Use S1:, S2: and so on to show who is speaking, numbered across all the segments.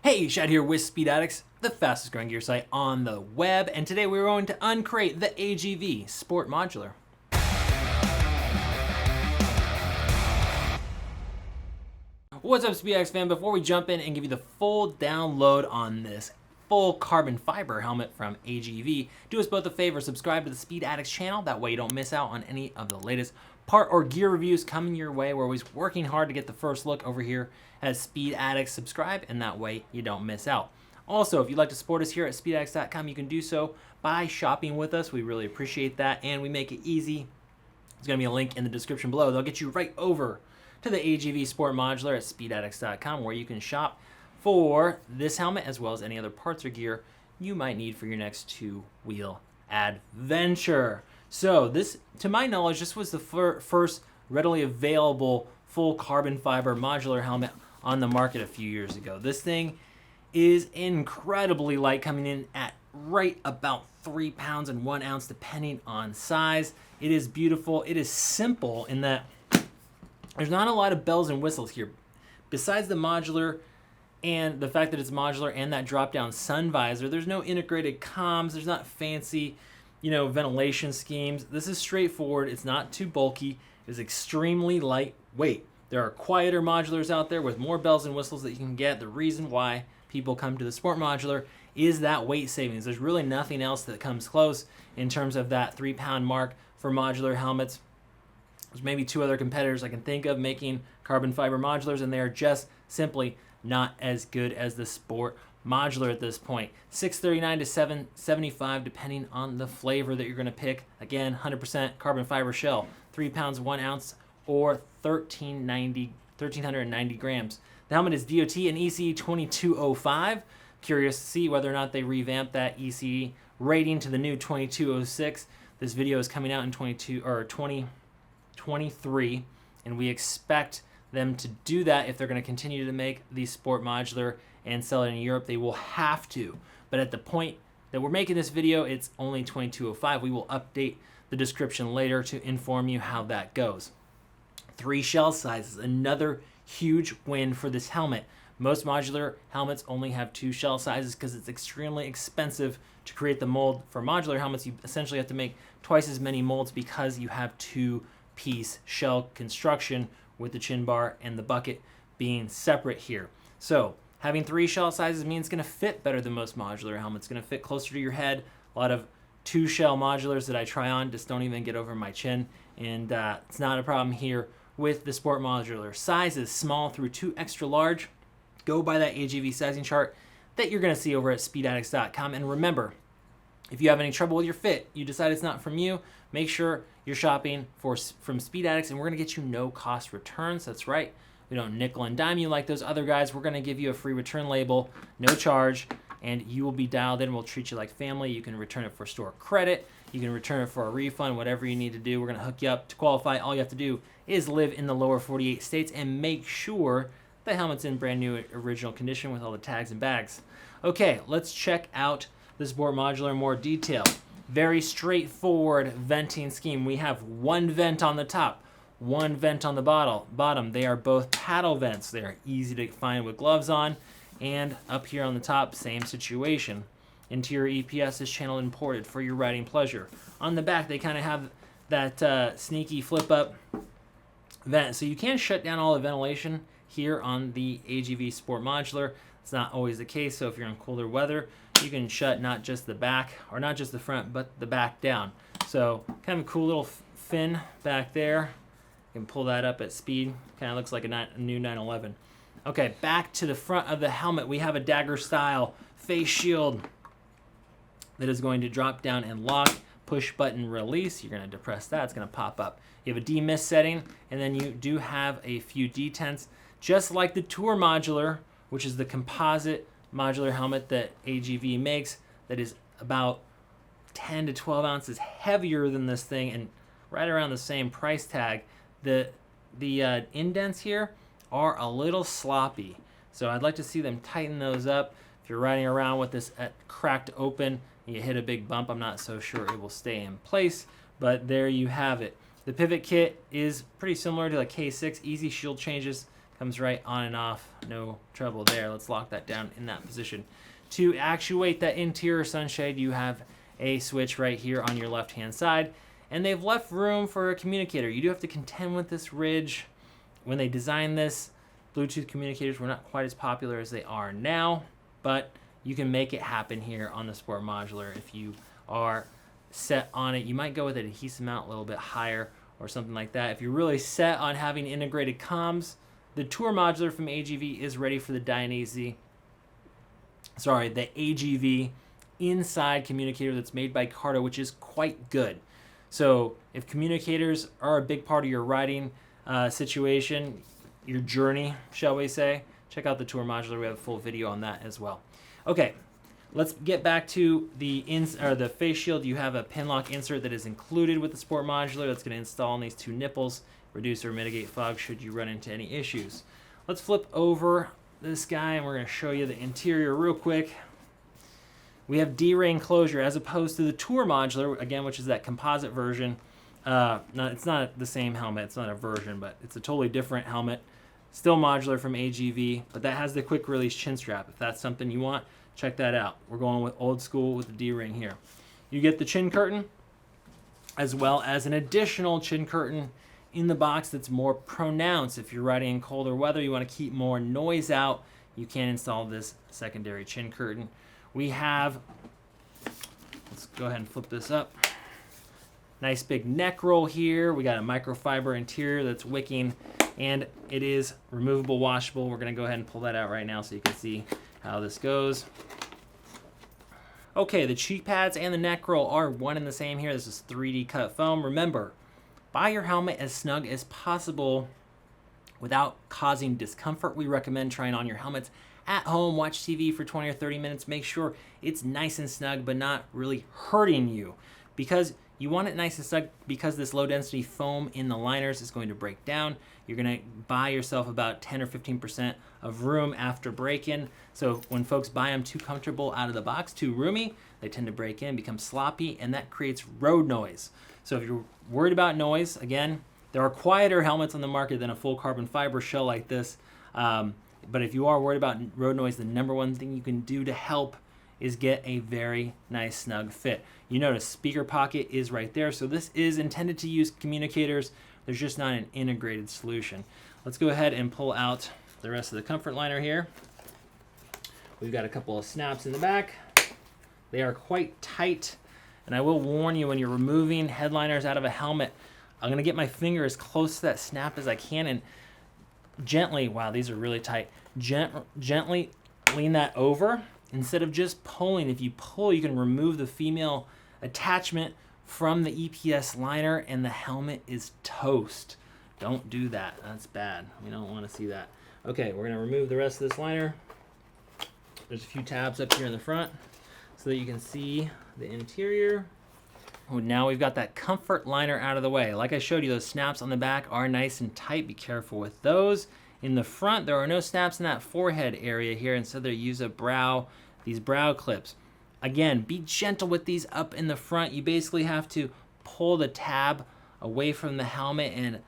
S1: Hey, Shad here with Speed Addicts, the fastest growing gear site on the web, and today we're going to uncrate the AGV SportModular. What's up, Speed Addicts fan? Before we jump in and give you the full download on this full carbon fiber helmet from AGV, do us both a favor, subscribe to the Speed Addicts channel, that way you don't miss out on any of the latest part or gear reviews coming your way. We're always working hard to get the first look over here at Speed Addicts. Subscribe, and that way you don't miss out. Also, if you'd like to support us here at speedaddicts.com, you can do so by shopping with us. We really appreciate that, and we make it easy. There's going to be a link in the description below. They'll get you right over to the AGV SportModular at speedaddicts.com, where you can shop for this helmet as well as any other parts or gear you might need for your next two-wheel adventure. So this, to my knowledge, this was the first readily available full carbon fiber modular helmet on the market a few years ago. This thing is incredibly light, coming in at right about 3 pounds and 1 ounce depending on size. It is beautiful. It is simple in that there's not a lot of bells and whistles here. Besides the modular and the fact that it's modular and that drop-down sun visor, there's no integrated comms. There's not fancy, ventilation schemes. This is straightforward. It's not too bulky. It's extremely lightweight. There are quieter modulars out there with more bells and whistles that you can get. The reason why people come to the Sport Modular is that weight savings. There's really nothing else that comes close in terms of that 3-pound mark for modular helmets. There's maybe 2 other competitors I can think of making carbon fiber modulars, and they are just simply not as good as the Sport Modular at this point. $639 to $775 depending on the flavor that you're going to pick. Again, 100% carbon fiber shell, 3 pounds 1 ounce, or 1,390 grams. The helmet is DOT and ECE 2205. Curious to see whether or not they revamp that ECE rating to the new 2206. This video is coming out in 2023, and we expect them to do that. If they're going to continue to make the Sport Modular and sell it in Europe, they will have to. But at the point that we're making this video, it's only 2205. We will update the description later to inform you how that goes. 3 shell sizes, another huge win for this helmet. Most modular helmets only have 2 shell sizes because it's extremely expensive to create the mold. For modular helmets, you essentially have to make twice as many molds because you have 2-piece shell construction, with the chin bar and the bucket being separate here. So having 3 shell sizes means it's going to fit better than most modular helmets. It's going to fit closer to your head. A lot of 2 shell modulars that I try on just don't even get over my chin, and it's not a problem here with the Sport Modular. Size is small through 2 extra large. Go by that AGV sizing chart that you're going to see over at speedaddicts.com. And remember, if you have any trouble with your fit, you decide it's not from you, make sure you're shopping from Speed Addicts, and we're going to get you no-cost returns. That's right. We don't nickel and dime you like those other guys. We're going to give you a free return label, no charge, and you will be dialed in. We'll treat you like family. You can return it for store credit. You can return it for a refund, whatever you need to do. We're going to hook you up. To qualify, all you have to do is live in the lower 48 states and make sure the helmet's in brand new original condition with all the tags and bags. Okay, let's check out the Sport Modular in more detail. Very straightforward venting scheme. We have 1 vent on the top, 1 vent on the bottom. They are both paddle vents. They are easy to find with gloves on. And up here on the top, same situation. Interior EPS is channel imported for your riding pleasure. On the back, they kind of have that sneaky flip-up vent. So you can shut down all the ventilation here on the AGV Sport Modular. It's not always the case, so if you're in colder weather, you can shut not just the back, or not just the front, but the back down. So kind of a cool little fin back there. You can pull that up at speed. Kind of looks like a new 911. Okay, back to the front of the helmet. We have a dagger style face shield that is going to drop down and lock. Push button release. You're going to depress that. It's going to pop up. You have a demist setting, and then you do have a few detents, just like the Tour Modular, which is the composite modular helmet that AGV makes, that is about 10 to 12 ounces heavier than this thing and right around the same price tag. The indents here are a little sloppy, so I'd like to see them tighten those up. If you're riding around with this cracked open and you hit a big bump, I'm not so sure it will stay in place, but there you have it. The pivot kit is pretty similar to the K6. Easy shield changes Comes right on and off, no trouble there. Let's lock that down in that position. To actuate that interior sunshade, you have a switch right here on your left-hand side, and they've left room for a communicator. You do have to contend with this ridge. When they designed this, Bluetooth communicators were not quite as popular as they are now, but you can make it happen here on the Sport Modular if you are set on it. You might go with an adhesive mount a little bit higher or something like that. If you're really set on having integrated comms, the Tour Modular from AGV is ready for the the AGV inside communicator that's made by Cardo, which is quite good. So if communicators are a big part of your riding situation, your journey, shall we say, check out the Tour Modular. We have a full video on that as well. Okay, let's get back to the face shield. You have a pin lock insert that is included with the Sport Modular. That's going to install on these two nipples, reduce or mitigate fog should you run into any issues. Let's flip over this guy and we're going to show you the interior real quick. We have D-ring closure as opposed to the Tour Modular, again, which is that composite version. It's not the same helmet. It's not a version, but it's a totally different helmet. Still modular from AGV, but that has the quick release chin strap. If that's something you want, check that out. We're going with old school with the D-ring here. You get the chin curtain as well as an additional chin curtain in the box that's more pronounced. If you're riding in colder weather, you want to keep more noise out, you can install this secondary chin curtain. We have, let's go ahead and flip this up. Nice big neck roll here. We got a microfiber interior that's wicking, and it is removable, washable. We're going to go ahead and pull that out right now so you can see how this goes. Okay, the cheek pads and the neck roll are one and the same here. This is 3D cut foam. Remember, buy your helmet as snug as possible without causing discomfort. We recommend trying on your helmets at home, watch TV for 20 or 30 minutes. Make sure it's nice and snug but not really hurting you, because you want it nice and snug because this low density foam in the liners is going to break down. You're going to buy yourself about 10 or 15% of room after break-in. So when folks buy them too comfortable out of the box, too roomy, they tend to break in, become sloppy, and that creates road noise. So if you're worried about noise, again, there are quieter helmets on the market than a full carbon fiber shell like this. But if you are worried about road noise, the number one thing you can do to help is get a very nice snug fit. You notice speaker pocket is right there, so this is intended to use communicators. There's just not an integrated solution. Let's go ahead and pull out the rest of the comfort liner here. We've got a couple of snaps in the back. They are quite tight, and I will warn you when you're removing headliners out of a helmet, I'm gonna get my finger as close to that snap as I can and gently, wow, these are really tight, gently lean that over instead of just pulling. If you pull, you can remove the female attachment from the EPS liner and the helmet is toast. Don't do that. That's bad. We don't want to see that. Okay, we're going to remove the rest of this liner. There's a few tabs up here in the front so that you can see the interior. Oh, now we've got that comfort liner out of the way. Like I showed you, those snaps on the back are nice and tight. Be careful with those. In the front, there are no snaps in that forehead area here. Instead, they use these brow clips. Again, be gentle with these up in the front. You basically have to pull the tab away from the helmet and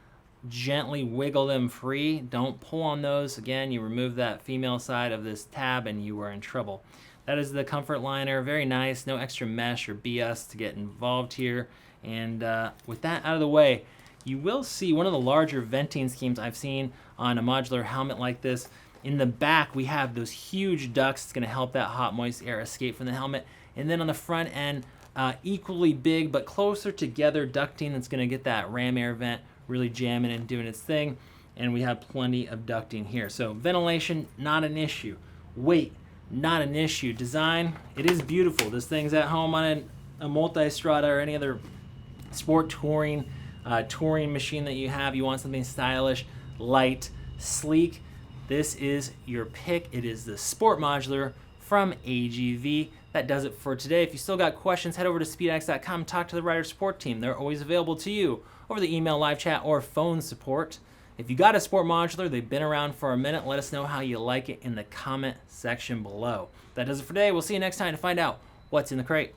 S1: gently wiggle them free. Don't pull on those. Again, you remove that female side of this tab and you are in trouble. That is the comfort liner. Very nice. No extra mesh or BS to get involved here. And with that out of the way, you will see one of the larger venting schemes I've seen on a modular helmet like this. In the back, we have those huge ducts. It's going to help that hot, moist air escape from the helmet. And then on the front end, equally big but closer together ducting that's going to get that ram air vent really jamming and doing its thing. And we have plenty of ducting here. So ventilation, not an issue. Weight, not an issue. Design, it is beautiful. This thing's at home on a multi-strata or any other sport touring machine that you have. You want something stylish, light, sleek. This is your pick. It is the Sport Modular from AGV. That does it for today. If you still got questions, head over to speedax.com and talk to the rider support team. They're always available to you over the email, live chat, or phone support. If you got a Sport Modular, they've been around for a minute, let us know how you like it in the comment section below. That does it for today. We'll see you next time to find out what's in the crate.